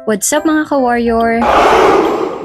What's up mga ka-warrior?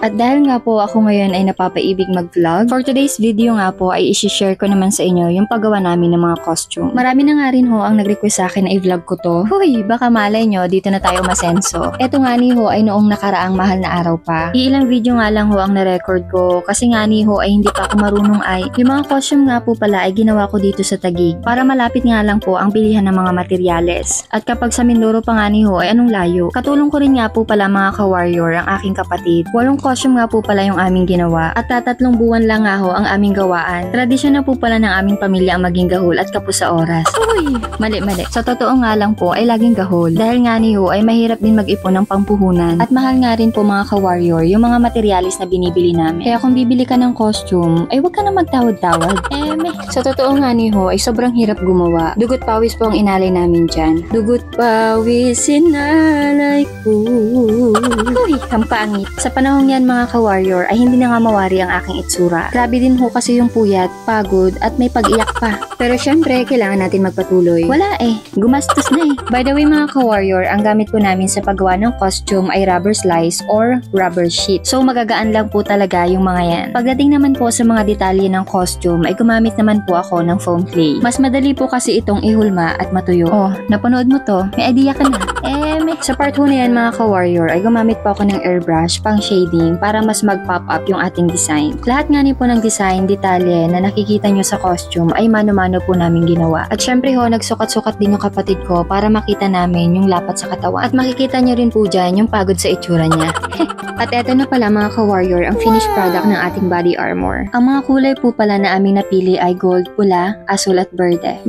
At dahil nga po ako ngayon ay napapaibig mag-vlog, for today's video nga po ay isi-share ko naman sa inyo yung paggawa namin ng mga costume. Marami na nga rin ho ang nag-request sa akin na i-vlog ko to. Huy, baka malay nyo, dito na tayo masenso. Eto nga ni ho ay noong nakaraang mahal na araw pa. Iilang video nga lang ho ang na-record ko kasi nga ni ho ay hindi pa ako marunong ay. Yung mga costume nga po pala ay ginawa ko dito sa Taguig para malapit nga lang po ang bilihan ng mga materyales. At kapag sa Mindoro pa nga ni ho ay anong layo. Katulong ko rin nga po pala mga ka-warrior ang aking kapatid. Walong costume nga po pala yung aming ginawa at 3 buwan lang nga ho ang aming gawaan. Tradisyon na po pala ng aming pamilya ang maging gahol at kapos sa oras. Uy! Mali. Sa totoo nga lang po ay laging gahol. Dahil nga ni ho ay mahirap din mag-ipon ng pampuhunan. At mahal nga rin po mga ka-warrior yung mga materialis na binibili namin. Kaya kung bibili ka ng costume ay huwag ka na magtawad-tawad. Sa totoo nga ni ho ay sobrang hirap gumawa. Dugot pawis po ang inalay namin dyan. Dugot pawis inalay ko. Uy! Kampangit. Sa panahong yan mga ka-warrior ay hindi na nga mawari ang aking itsura. Grabe din ho kasi yung puyat, pagod at may pag-iyak pa. Pero syempre, kailangan natin magpatuloy. Wala gumastos na By the way mga ka-warrior, ang gamit po namin sa paggawa ng costume ay rubber slice or rubber sheet. So magagaan lang po talaga yung mga yan. Pagdating naman po sa mga detalye ng costume ay gumamit naman po ako ng foam clay. Mas madali po kasi itong ihulma at matuyo. Oh, napanood mo to? May idea ka na. Sa part ho na yan mga ka-warrior ay gumamit po ako ng airbrush pang shading para mas mag-pop up yung ating design. Lahat nga po ng design, detalye na nakikita nyo sa costume ay mano-mano po namin ginawa. At syempre ho, nagsukat-sukat din yung kapatid ko para makita namin yung lapat sa katawan. At makikita nyo rin po dyan yung pagod sa itsura niya. At eto na pala mga ka-warrior ang finished product ng ating body armor. Ang mga kulay po pala na aming napili ay gold, pula, asul at berde.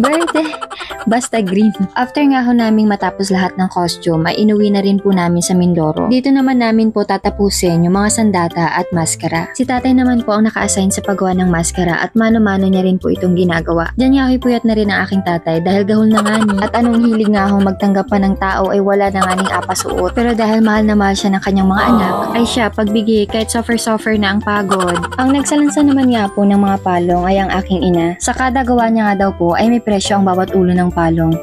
Basta green. After nga ho naming matapos lahat ng costume ay inuwi na rin po namin sa Mindoro. Dito naman namin po tatapusin yung mga sandata at maskara. Si tatay naman po ang naka-assign sa paggawa ng maskara at mano-mano niya rin po itong ginagawa. Diyan nga ho'y puyat na rin ang aking tatay dahil gahol na nga ni. At anong hilig nga ho magtanggap pa ng tao ay wala na nga ning apasuot. Pero dahil mahal na mahal siya ng kanyang mga anak, ay siya pagbigay kahit suffer na ang pagod. Ang nagsalansa naman nga po ng mga palong ay ang aking ina. Sa kada gawa niya nga daw po ay may presyo ang bawat ulo ng palong.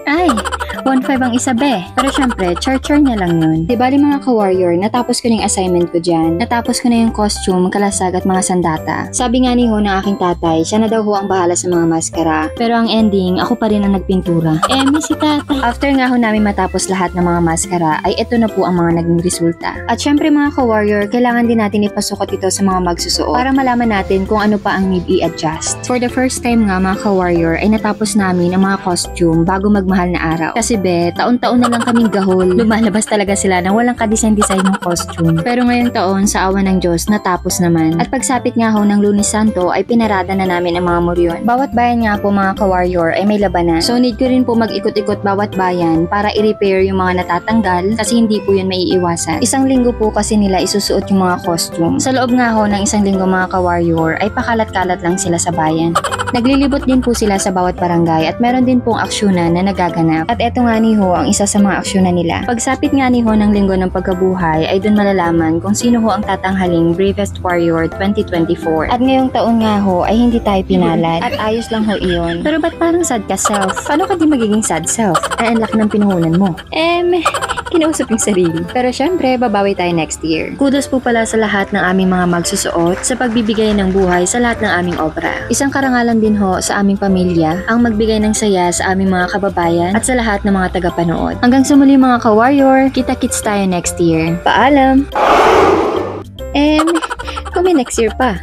1.5 ang isa Pero syempre, char-char niya lang yun. Di bali mga ka-warrior, natapos ko na yung assignment ko dyan. Natapos ko na yung costume, kalasag at mga sandata. Sabi nga ni ho ng aking tatay, siya na daw ho ang bahala sa mga maskara. Pero ang ending, ako pa rin ang nagpintura. Si tatay. After nga ho namin matapos lahat ng mga maskara, ay ito na po ang mga naging resulta. At syempre mga ka-warrior, kailangan din natin ipasukat ito sa mga magsusuot para malaman natin kung ano pa ang need i-adjust. For the first time nga mga ka-warrior, ay natapos namin ang mga costume bago magmahal na araw. Kasi taon-taon na lang kaming gahol. Lumalabas talaga sila na walang ka-design-design ng costume. Pero ngayong taon, sa awa ng Diyos, natapos naman. At pagsapit nga ho ng Lunes Santo, ay pinarada na namin ang mga muryon. Bawat bayan nga po mga ka-warrior ay may labanan. So need ko rin po mag-ikot-ikot bawat bayan para i-repair yung mga natatanggal kasi hindi po yun maiiwasan. Isang linggo po kasi nila isusuot yung mga costume. Sa loob nga ho ng isang linggo mga ka-warrior ay pakalat-kalat lang sila sa bayan. Naglilibot din po sila sa bawat barangay at meron din pong aksyonan na nagaganap. At eto nga ni ho ang isa sa mga aksyonan nila. Pagsapit nga ni ho ng linggo ng pagkabuhay ay dun malalaman kung sino ho ang tatanghaling Bravest Warrior 2024. At ngayong taon nga ho ay hindi tayo pinalad at ayos lang ho iyon. Pero ba't parang sad ka self? Paano ka di magiging sad self? Ay, ang laki ng pinuhunan mo. Kinausap yung sarili. Pero syempre, babawi tayo next year. Kudos po pala sa lahat ng aming mga magsusuot sa pagbibigay ng buhay sa lahat ng aming obra. Isang karangalan din ho sa aming pamilya ang magbigay ng saya sa aming mga kababayan at sa lahat ng mga tagapanood. Hanggang sa muli mga ka-warrior, kita-kits tayo next year. Paalam! Kung may next year pa.